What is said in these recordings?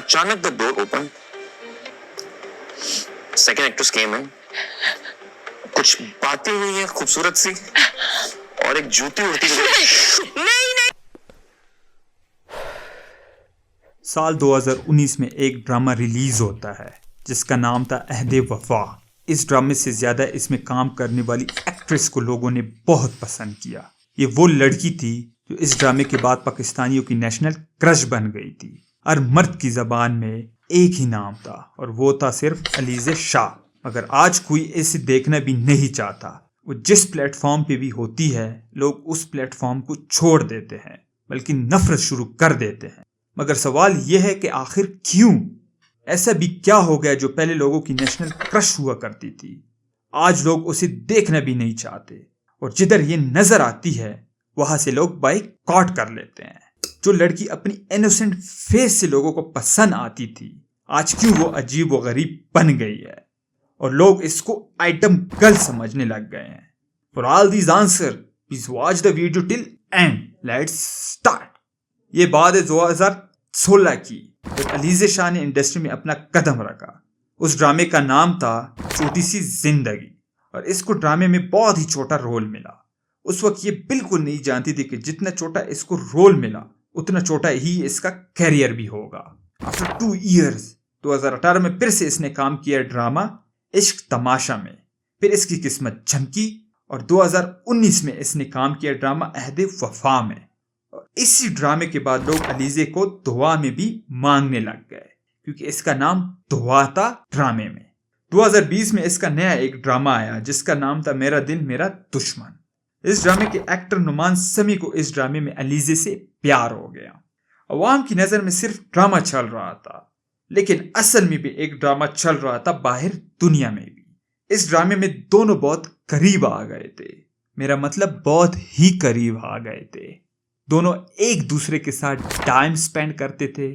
अचानक the door open, second actress came in, कुछ बातें हुई हैं खूबसूरत सी, और एक जूती उड़ती हुई। नहीं। साल 2019 में एक ड्रामा रिलीज होता है जिसका नाम था अहदे वफा। इस ड्रामे से ज्यादा इसमें काम करने वाली एक्ट्रेस को लोगों ने बहुत पसंद किया। ये वो लड़की थी जो इस ड्रामे के बाद पाकिस्तानियों की नेशनल क्रश बन गई थी। हर मर्द की जबान में एक ही नाम था और वो था सिर्फ अलीज़े शाह। मगर आज कोई इसे देखना भी नहीं चाहता। वो जिस प्लेटफॉर्म पे भी होती है लोग उस प्लेटफॉर्म को छोड़ देते हैं, बल्कि नफरत शुरू कर देते हैं। मगर सवाल यह है कि आखिर क्यों? ऐसा भी क्या हो गया जो पहले लोगों की नेशनल क्रश हुआ करती थी आज लोग उसे देखना भी नहीं चाहते, और जिधर ये नजर आती है वहां से लोग बाइकआउट कर लेते हैं। जो लड़की अपनी इनोसेंट फेस से लोगों को पसंद आती थी आज क्यों वो अजीब व गरीब बन गई है और लोग इसको आइटम गर्ल समझने लग गए हैं। For all these answer please watch the video till and let's start. ये बात है 2016 की जब अलीज़े शाह ने इंडस्ट्री में अपना कदम रखा। उस ड्रामे का नाम था छोटी सी जिंदगी और इसको ड्रामे में बहुत ही छोटा रोल मिला। उस वक्त ये बिल्कुल नहीं जानती थी कि जितना छोटा इसको रोल मिला उतना छोटा ही इसका कैरियर भी होगा। आफ्टर 2 years 2018 में फिर से इसने काम किया ड्रामा इश्क तमाशा में। फिर इसकी किस्मत झमकी और 2019 में इसने काम किया ड्रामा अहदे वफा में। और इसी ड्रामे के बाद लोग अलीज़े को दुआ में भी मांगने लग गए क्योंकि इसका नाम दुआ था ड्रामे में। 2020 में इसका नया एक ड्रामा आया जिसका नाम था मेरा दिल मेरा दुश्मन। इस ड्रामे के एक्टर नुमान समी को इस ड्रामे में अलीज़े से प्यार हो गया। अवाम की नज़र में सिर्फ ड्रामा चल रहा था, लेकिन असल में भी एक ड्रामा चल रहा था बाहर दुनिया में भी। इस ड्रामे में दोनों बहुत करीब आ गए थे, मेरा मतलब बहुत ही करीब आ गए थे। दोनों एक दूसरे के साथ टाइम स्पेंड करते थे,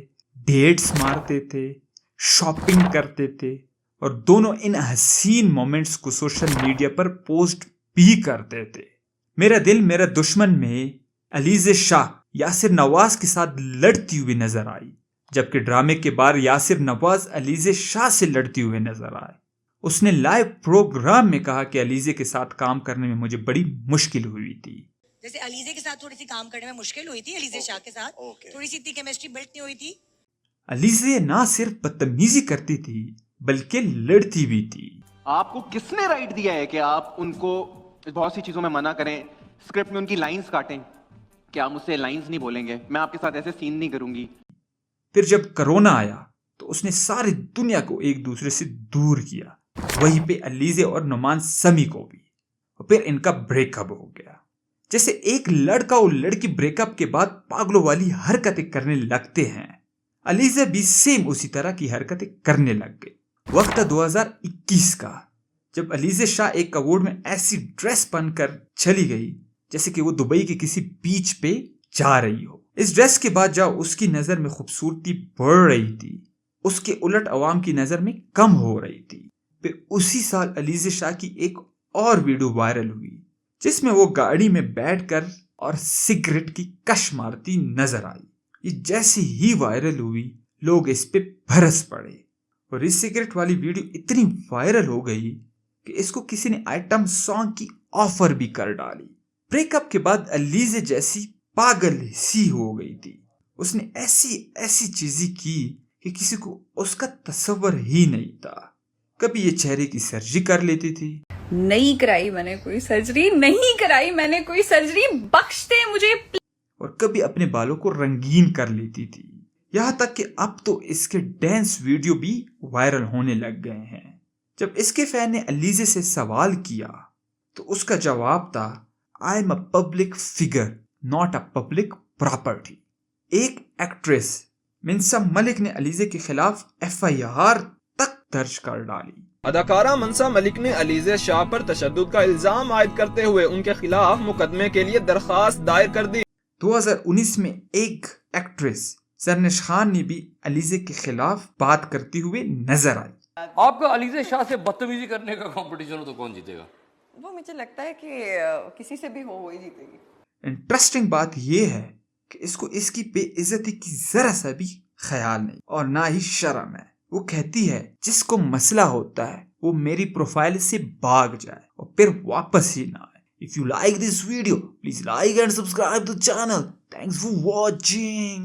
डेट्स मारते थे, शॉपिंग करते थे और दोनों इन हसीन मोमेंट्स को सोशल मीडिया पर पोस्ट भी करते थे। मेरा दिल मेरा दुश्मन में अलीज़े शाह यासिर नवाज के साथ लड़ती हुई नजर आई, जबकि ड्रामे के बाद यासिर नवाज अलीज़े शाह से लड़ती हुए नजर आए। उसने लाइव प्रोग्राम में कहा कि अलीज़े के साथ काम करने में मुझे बड़ी मुश्किल हुई थी। जैसे अलीज़े के साथ थोड़ी सी काम करने में मुश्किल हुई थी, अलीज़े शाह के साथ थोड़ी सी इतनी केमिस्ट्री बिल्ड नहीं हुई थी। अलीज़े ना सिर्फ बदतमीजी करती थी बल्कि लड़ती भी थी। आपको किसने राइट दिया है कि आप उनको बहुत सी चीजों में मना करें, स्क्रिप्ट में उनकी लाइंस काटें? क्या आप मुझसे लाइंस नहीं बोलेंगे? मैं आपके साथ ऐसे सीन नहीं करूंगी। फिर जब कोरोना आया तो उसने सारी दुनिया को एक दूसरे से दूर किया, वहीं पे अलीज़े और नुमान समी को भी। और फिर इनका ब्रेकअप हो गया। जैसे एक लड़का और लड़की ब्रेकअप के बाद पागलों वाली हरकतें करने लगते हैं, अलीज़े भी सेम उसी तरह की हरकतें करने लग गई। वक्त था 2021 का, जब अलीज़े शाह एक अवार्ड में ऐसी ड्रेस पहनकर चली गई जैसे कि वो दुबई के किसी बीच पे जा रही हो। इस ड्रेस के बाद जब उसकी नजर में खूबसूरती बढ़ रही थी, उसके उलट अवाम की नजर में कम हो रही थी। फिर उसी साल अलीज़े शाह की एक और वीडियो वायरल हुई जिसमें वो गाड़ी में बैठकर और सिगरेट की कश मारती नजर आई। ये जैसे ही वायरल हुई लोग इस पे बरस पड़े और इस सिगरेट वाली वीडियो इतनी वायरल हो गई कि इसको किसी ने आइटम सॉन्ग की ऑफर भी कर डाली। ब्रेकअप के बाद अलीज़े जैसी पागल सी हो गई थी। उसने ऐसी ऐसी चीजें की कि किसी को उसका तस्वर ही नहीं था। कभी ये चेहरे की सर्जरी कर लेती थी, नहीं कराई मैंने कोई सर्जरी, नहीं कराई मैंने कोई सर्जरी, बख्श दे मुझे। और कभी अपने बालों को रंगीन कर लेती थी। यहाँ तक कि अब तो इसके डांस वीडियो भी वायरल होने लग गए हैं। जब इसके फैन ने अलीज़े से सवाल किया तो उसका जवाब था, I am a public figure not a public property. एक एक्ट्रेस मिन्सा मलिक ने अलीज़े के खिलाफ FIR तक दर्ज कर डाली। अदाकारा मनसा मलिक ने अलीज़े शाह पर तशद्दुद का इल्जाम आयद करते हुए उनके खिलाफ मुकदमे के लिए दरखास्त दायर कर दी। 2019 में एक एक्ट्रेस सरनिश खान ने भी अलीज़े के खिलाफ बात करते हुए नजर आई। आपका अलीज़े शाह से बदतमीजी करने का कंपटीशन हो तो कौन जीतेगा? वो मुझे लगता है कि किसी से भी हो वही जीतेगी। इंटरेस्टिंग बात यह है कि इसको इसकी बेइज्जती की जरा सा भी ख्याल नहीं और ना ही शर्म है। वो कहती है जिसको मसला होता है वो मेरी प्रोफाइल से भाग जाए और फिर वापस ही ना आए। If you like this video, please like and subscribe to the channel. Thanks for watching.